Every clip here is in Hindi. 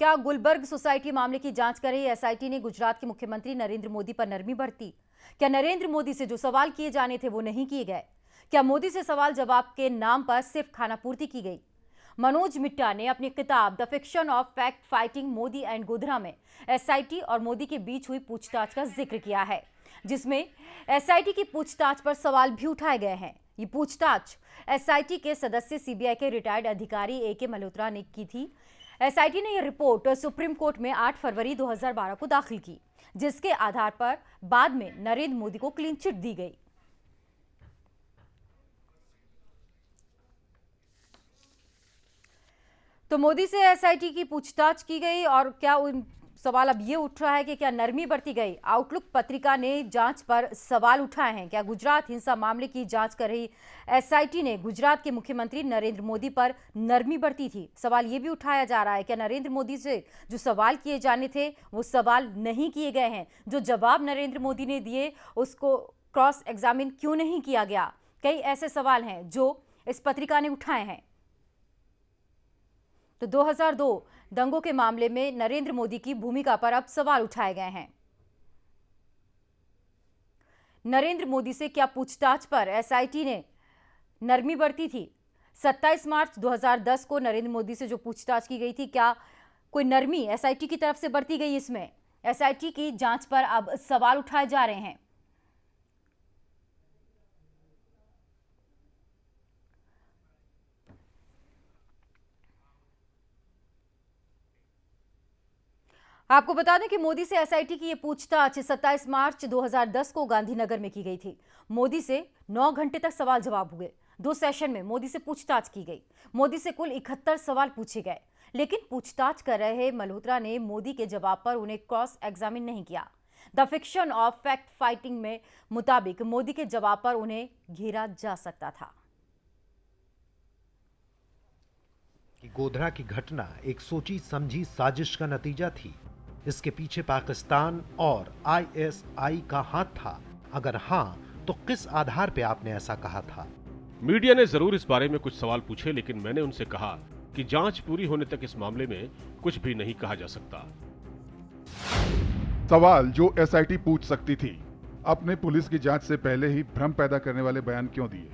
क्या गुलबर्ग सोसाइटी मामले की जांच कर रही एसआईटी ने गुजरात के मुख्यमंत्री नरेंद्र मोदी पर नरमी बरती? क्या नरेंद्र मोदी से जो सवाल किए जाने थे वो नहीं किए गए? क्या मोदी से सवाल जवाब के नाम पर सिर्फ खानापूर्ति की गई? मनोज मिट्टा ने अपनी किताब the fiction of fact fighting Modi and Godhra में एसआईटी और मोदी के बीच हुई पूछताछ का जिक्र किया है, जिसमें एसआईटी की पूछताछ पर सवाल भी उठाए गए हैं। ये पूछताछ एसआईटी के सदस्य सीबीआई के रिटायर्ड अधिकारी ए के मल्होत्रा ने की थी। एसआईटी ने यह रिपोर्ट सुप्रीम कोर्ट में 8 फरवरी 2012 को दाखिल की, जिसके आधार पर बाद में नरेंद्र मोदी को क्लीन चिट दी गई। तो मोदी से एसआईटी की पूछताछ की गई और क्या उन सवाल अब ये उठ रहा है कि क्या नरमी बरती गई? आउटलुक पत्रिका ने जांच पर सवाल उठाए हैं। क्या गुजरात हिंसा मामले की जांच कर रही एसआईटी ने गुजरात के मुख्यमंत्री नरेंद्र मोदी पर नरमी बरती थी? सवाल ये भी उठाया जा रहा है क्या नरेंद्र मोदी से जो सवाल किए जाने थे वो सवाल नहीं किए गए हैं? जो जवाब नरेंद्र मोदी ने दिए उसको क्रॉस एग्जामिन क्यों नहीं किया गया? कई ऐसे सवाल हैं जो इस पत्रिका ने उठाए हैं। तो 2002 दंगों के मामले में नरेंद्र मोदी की भूमिका पर अब सवाल उठाए गए हैं। नरेंद्र मोदी से क्या पूछताछ पर एसआईटी ने नरमी बरती थी? 27 मार्च 2010 को नरेंद्र मोदी से जो पूछताछ की गई थी, क्या कोई नरमी एसआईटी की तरफ से बरती गई? इसमें एसआईटी की जांच पर अब सवाल उठाए जा रहे हैं। आपको बता दें कि मोदी से एसआईटी की यह पूछताछ 27 मार्च 2010 को गांधीनगर में की गई थी। मोदी से 9 घंटे तक सवाल जवाब हुए। 2 सेशन में मोदी से पूछताछ की गई। मोदी से कुल 71 सवाल पूछे गए, लेकिन पूछताछ कर रहे मल्होत्रा ने मोदी के जवाब पर उन्हें क्रॉस एग्जामिन नहीं किया। The fiction of fact fighting में मुताबिक मोदी के जवाब पर उन्हें घेरा जा सकता था। गोधरा की घटना एक सोची समझी साजिश का नतीजा थी। इसके पीछे पाकिस्तान और आईएसआई का हाथ था। अगर हाँ, तो किस आधार पे आपने ऐसा कहा था? मीडिया ने जरूर इस बारे में कुछ सवाल पूछे, लेकिन मैंने उनसे कहा कि जांच पूरी होने तक इस मामले में कुछ भी नहीं कहा जा सकता। सवाल जो एसआईटी पूछ सकती थी, आपने पुलिस की जांच से पहले ही भ्रम पैदा करने वाले बयान क्यों दिए?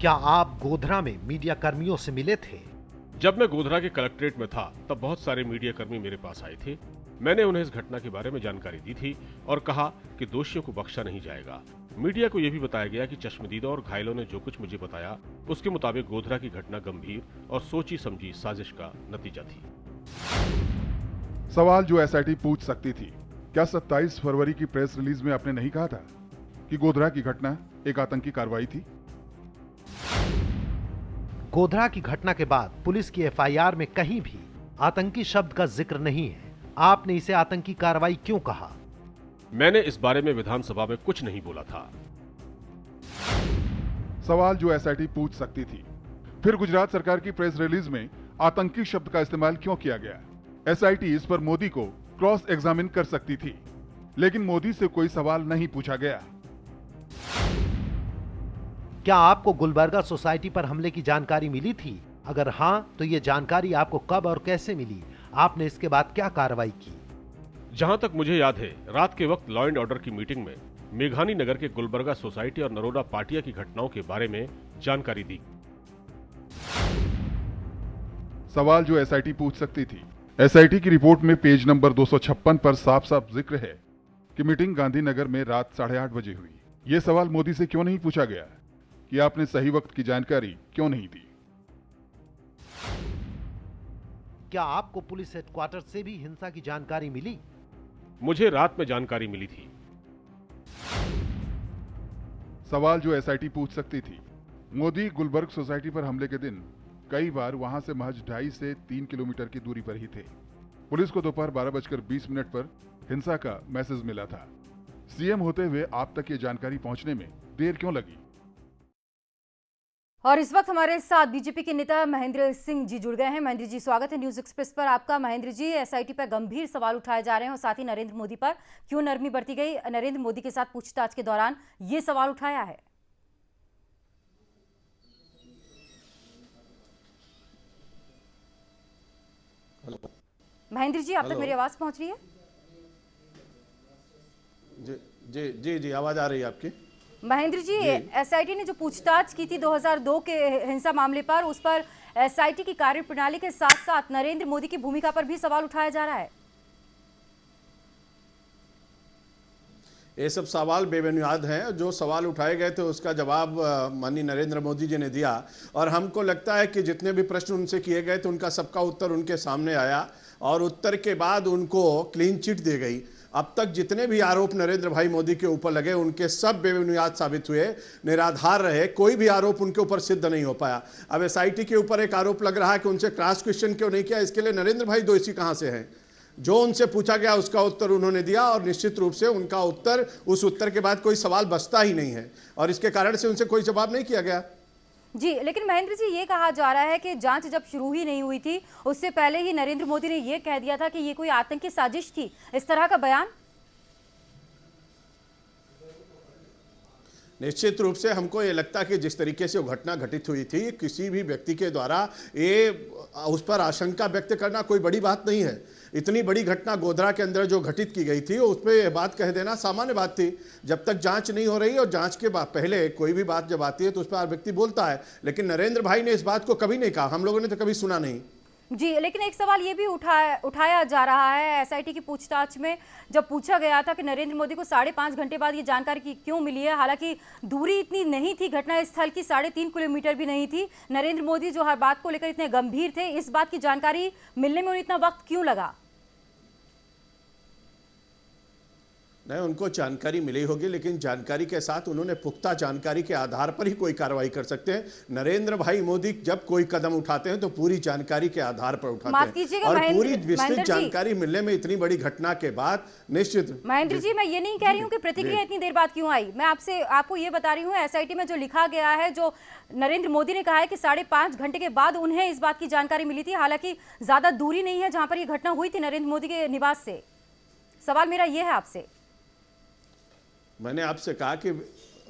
क्या आप गोधरा में मीडिया कर्मियों से मिले थे? जब मैं गोधरा के कलेक्ट्रेट में था तब बहुत सारे मीडिया कर्मी मेरे पास आए थे। मैंने उन्हें इस घटना के बारे में जानकारी दी थी और कहा कि दोषियों को बख्शा नहीं जाएगा। मीडिया को यह भी बताया गया कि चश्मदीदों और घायलों ने जो कुछ मुझे बताया उसके मुताबिक गोधरा की घटना गंभीर और सोची समझी साजिश का नतीजा थी। सवाल जो एसआईटी पूछ सकती थी, क्या 27 फरवरी की प्रेस रिलीज में आपने नहीं कहा था कि गोधरा की घटना एक आतंकी कार्रवाई थी? गोधरा की घटना के बाद पुलिस की एफआईआर में कहीं भी आतंकी शब्द का जिक्र नहीं है। आपने इसे आतंकी कार्रवाई क्यों कहा? मैंने इस बारे में विधानसभा में कुछ नहीं बोला था। सवाल जो एसआईटी पूछ सकती थी, फिर गुजरात सरकार की प्रेस रिलीज में आतंकी शब्द का इस्तेमाल क्यों किया गया? एसआईटी इस पर मोदी को क्रॉस एग्जामिन कर सकती थी, लेकिन मोदी से कोई सवाल नहीं पूछा गया। क्या आपको गुलबर्गा सोसाइटी पर हमले की जानकारी मिली थी? अगर हाँ, तो ये जानकारी आपको कब और कैसे मिली? आपने इसके बाद क्या कार्रवाई की? जहां तक मुझे याद है, रात के वक्त लॉ एंड ऑर्डर की मीटिंग में मेघानी नगर के गुलबर्गा सोसाइटी और नरोडा पाटिया की घटनाओं के बारे में जानकारी दी। सवाल जो एसआईटी पूछ सकती थी, एसआईटी की रिपोर्ट में पेज नंबर 256 पर साफ साफ जिक्र है कि मीटिंग गांधीनगर में रात 8:30 बजे हुई। यह सवाल मोदी से क्यों नहीं पूछा गया कि आपने सही वक्त की जानकारी क्यों नहीं दी? क्या आपको पुलिस हेडक्वार्टर से भी हिंसा की जानकारी मिली? मुझे रात में जानकारी मिली थी। सवाल जो एसआईटी पूछ सकती थी, मोदी गुलबर्ग सोसाइटी पर हमले के दिन कई बार वहां से महज 2.5 से 3 किलोमीटर की दूरी पर ही थे। पुलिस को दोपहर 12:20 पर हिंसा का मैसेज मिला था। सीएम होते हुए आप तक ये जानकारी पहुंचने में देर क्यों लगी? और इस वक्त हमारे साथ बीजेपी के नेता महेंद्र सिंह जी जुड़ गए हैं। महेंद्र जी, स्वागत है न्यूज एक्सप्रेस पर आपका। महेंद्र जी, एसआईटी पर गंभीर सवाल उठाए जा रहे हैं और साथ ही नरेंद्र मोदी पर क्यों नरमी बरती गई? नरेंद्र मोदी के साथ पूछताछ के दौरान ये सवाल उठाया है। महेंद्र जी, आप तक हेलो। मेरी आवाज पहुंच रही है? जी जी जी जी, आवाज आ रही है आपकी? महेंद्र जी, एसआईटी ने जो पूछताछ की थी 2002 के हिंसा मामले पर, उस पर एसआईटी की कार्यप्रणाली के साथ साथ नरेंद्र मोदी की भूमिका पर भी सवाल उठाया जा रहा है। ये सब सवाल बेबुनियाद हैं। जो सवाल उठाए गए थे उसका जवाब माननीय नरेंद्र मोदी जी ने दिया, और हमको लगता है कि जितने भी प्रश्न उनसे किए गए थे उनका सबका उत्तर उनके सामने आया, और उत्तर के बाद उनको क्लीन चिट दी गई। अब तक जितने भी आरोप नरेंद्र भाई मोदी के ऊपर लगे उनके सब बेबुनियाद साबित हुए, निराधार रहे। कोई भी आरोप उनके ऊपर सिद्ध नहीं हो पाया। अब एसआईटी के ऊपर एक आरोप लग रहा है कि उनसे क्रॉस क्वेश्चन क्यों नहीं किया। इसके लिए नरेंद्र भाई दोषी कहां से हैं? जो उनसे पूछा गया उसका उत्तर उन्होंने दिया, और निश्चित रूप से उनका उत्तर, उस उत्तर के बाद कोई सवाल बचता ही नहीं है, और इसके कारण से उनसे कोई जवाब नहीं किया गया। जी, लेकिन महेंद्र जी, ये कहा जा रहा है कि जांच जब शुरू ही नहीं हुई थी उससे पहले ही नरेंद्र मोदी ने ये कह दिया था कि ये कोई आतंकी साजिश थी। इस तरह का बयान निश्चित रूप से हमको ये लगता है कि जिस तरीके से वो घटना घटित हुई थी, किसी भी व्यक्ति के द्वारा ये उस पर आशंका व्यक्त करना कोई बड़ी बात नहीं है। इतनी बड़ी घटना गोधरा के अंदर जो घटित की गई थी उस पर यह बात कह देना सामान्य बात थी। जब तक जांच नहीं हो रही और जांच के बाद पहले कोई भी बात जब आती है तो उस पर हर व्यक्ति बोलता है, लेकिन नरेंद्र भाई ने इस बात को कभी नहीं कहा, हम लोगों ने तो कभी सुना नहीं। जी, लेकिन एक सवाल ये भी उठाया जा रहा है एसआईटी की पूछताछ में, जब पूछा गया था कि नरेंद्र मोदी को 5.5 घंटे बाद ये जानकारी क्यों मिली है। हालांकि दूरी इतनी नहीं थी, घटना स्थल की 3.5 किलोमीटर भी नहीं थी। नरेंद्र मोदी जो हर बात को लेकर इतने गंभीर थे, इस बात की जानकारी मिलने में उन्हें इतना वक्त क्यों लगा? नहीं, उनको जानकारी मिली होगी, लेकिन जानकारी के साथ उन्होंने पुख्ता जानकारी के आधार पर ही कोई कार्रवाई कर सकते हैं। नरेंद्र भाई मोदी जब कोई कदम उठाते हैं तो पूरी जानकारी के आधार पर उठाते हैं, और पूरी विस्तृत जानकारी मिलने में इतनी बड़ी घटना के बाद निश्चित। महेंद्र जी, मैं ये नहीं कह रही हूँ कि प्रतिक्रिया इतनी देर बाद क्यों आई, मैं आपको ये बता रही हूँ एसआईटी में जो लिखा गया है, जो नरेंद्र मोदी ने कहा है कि 5.5 घंटे के बाद उन्हें इस बात की जानकारी मिली थी। हालांकि ज्यादा दूरी नहीं है जहां पर यह घटना हुई थी नरेंद्र मोदी के निवास से। सवाल मेरा यह है आपसे, मैंने आपसे कहा कि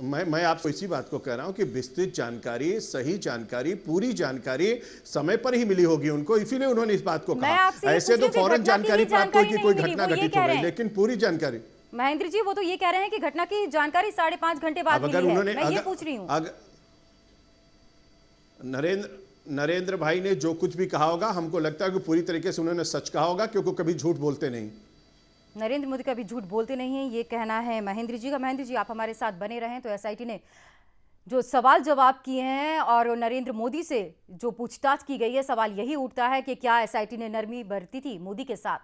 मैं आपको इसी बात को कह रहा हूं कि विस्तृत जानकारी, सही जानकारी, पूरी जानकारी समय पर ही मिली होगी उनको, इसीलिए उन्होंने इस बात को कहा। ऐसे तो फौरन जानकारी प्राप्त हुई कि कोई घटना घटित हो गई, लेकिन पूरी जानकारी। महेंद्र जी, वो तो ये कह रहे हैं कि घटना की जानकारी 5.5 घंटे बाद मिली है। मैं ये पूछ रही हूँ, नरेंद्र भाई ने जो कुछ भी कहा होगा, हमको लगता है कि पूरी तरीके से उन्होंने सच कहा होगा, क्योंकि कभी झूठ बोलते नहीं। नरेंद्र मोदी कभी झूठ बोलते नहीं हैं, ये कहना है महेंद्र जी का। महेंद्र जी, आप हमारे साथ बने रहें। तो एसआईटी ने जो सवाल जवाब किए हैं और नरेंद्र मोदी से जो पूछताछ की गई है, सवाल यही उठता है कि क्या एसआईटी ने नरमी बरती थी मोदी के साथ।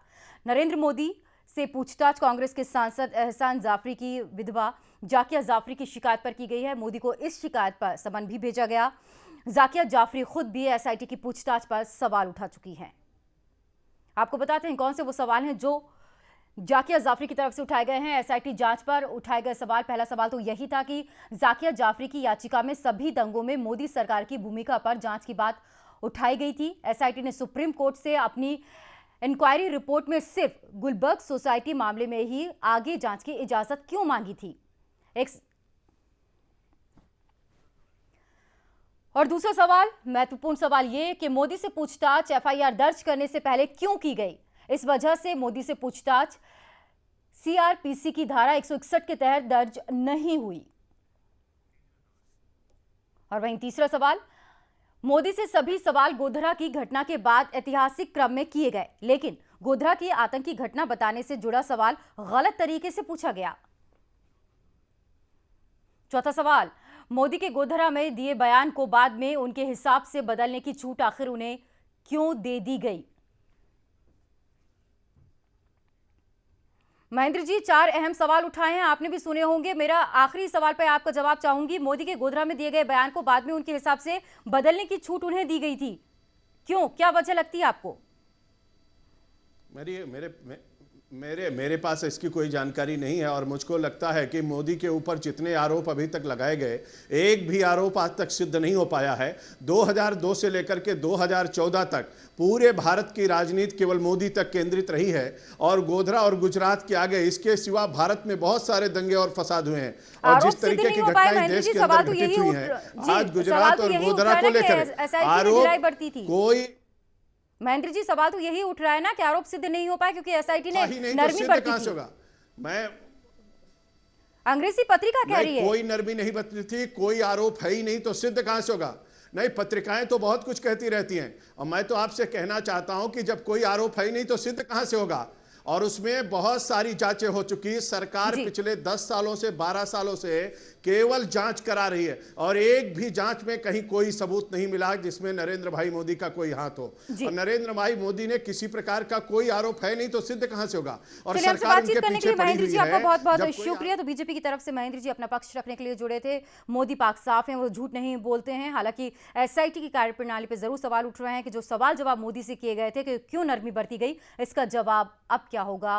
नरेंद्र मोदी से पूछताछ कांग्रेस के सांसद एहसान जाफरी की विधवा जाकिया जाफरी की शिकायत पर की गई है। मोदी को इस शिकायत पर समन भी भेजा गया। जाकिया जाफरी खुद भी एसआईटी की पूछताछ पर सवाल उठा चुकी हैं। आपको बताते हैं कौन से वो सवाल हैं जो जाकिया जाफरी की तरफ से उठाए गए हैं। एसआईटी जांच पर उठाए गए सवाल, पहला सवाल तो यही था कि जाकिया जाफरी की याचिका में सभी दंगों में मोदी सरकार की भूमिका पर जांच की बात उठाई गई थी। एसआईटी ने सुप्रीम कोर्ट से अपनी इंक्वायरी रिपोर्ट में सिर्फ गुलबर्ग सोसाइटी मामले में ही आगे जांच की इजाजत क्यों मांगी थी। और दूसरा सवाल, महत्वपूर्ण सवाल ये कि मोदी से पूछताछ एफआईआर दर्ज करने से पहले क्यों की गई। इस वजह से मोदी से पूछताछ सीआरपीसी की धारा 161 के तहत दर्ज नहीं हुई। और वहीं तीसरा सवाल, मोदी से सभी सवाल गोधरा की घटना के बाद ऐतिहासिक क्रम में किए गए, लेकिन गोधरा की आतंकी घटना बताने से जुड़ा सवाल गलत तरीके से पूछा गया। चौथा सवाल, मोदी के गोधरा में दिए बयान को बाद में उनके हिसाब से बदलने की छूट आखिर उन्हें क्यों दे दी गई। महेंद्र जी, 4 अहम सवाल उठाए हैं, आपने भी सुने होंगे। मेरा आखिरी सवाल पर आपका जवाब चाहूंगी। मोदी के गोधरा में दिए गए बयान को बाद में उनके हिसाब से बदलने की छूट उन्हें दी गई थी, क्यों, क्या वजह लगती है आपको? मेरे पास इसकी कोई जानकारी नहीं है, और मुझको लगता है कि मोदी के ऊपर जितने आरोप अभी तक लगाए गए, एक भी आरोप आज तक सिद्ध नहीं हो पाया है। 2002 से लेकर के 2014 तक पूरे भारत की राजनीति केवल मोदी तक केंद्रित रही है, और गोधरा और गुजरात के आगे इसके सिवा भारत में बहुत सारे दंगे और फसाद हुए हैं। और जिस तरीके की घटनाएं देश के अंदर घटित हुई हैं, आज गुजरात और गोधरा को लेकर आरोप कोई महेंद्र जी, सवाल तो यही उठ रहा है ना कि आरोप सिद्ध नहीं हो पाए क्योंकि एसआईटी ने ही नहीं तो नरमी सिद्ध बरती कहां से थी। होगा? मैं अंग्रेजी पत्रिका कह रही नहीं, है। कोई नरमी नहीं बरती थी, कोई आरोप है ही नहीं, तो सिद्ध कहां से होगा? नहीं, पत्रिकाएं तो बहुत कुछ कहती रहती हैं, और मैं तो आपसे कहना चाहता हूं कि जब कोई आरोप है ही नहीं तो सिद्ध कहां से होगा? और उसमें बहुत सारी जांचें हो चुकी। सरकार जी। पिछले 10 सालों से 12 सालों से केवल जांच करा रही है, और एक भी जांच में कहीं कोई सबूत नहीं मिला जिसमें नरेंद्र भाई मोदी का कोई हाथ हो। जी। और नरेंद्र भाई मोदी ने किसी प्रकार का कोई आरोप है नहीं, तो सिद्ध कहां से होगा? और चलिए, हमसे सरकार बातचीत उनके करने के पीछे लिए पड़ी महेंद्र हुई जी आपका है। बहुत बहुत जब कोई शुक्रिया। तो बीजेपी की तरफ से महेंद्र जी अपना पक्ष रखने के लिए जुड़े थे। मोदी पाक साफ हैं, वो झूठ नहीं बोलते हैं। हालांकि एसआईटी की कार्यप्रणाली पर जरूर सवाल उठ रहे हैं कि जो सवाल जवाब मोदी से किए गए थे कि क्यों नरमी बरती गई, इसका जवाब अब क्या होगा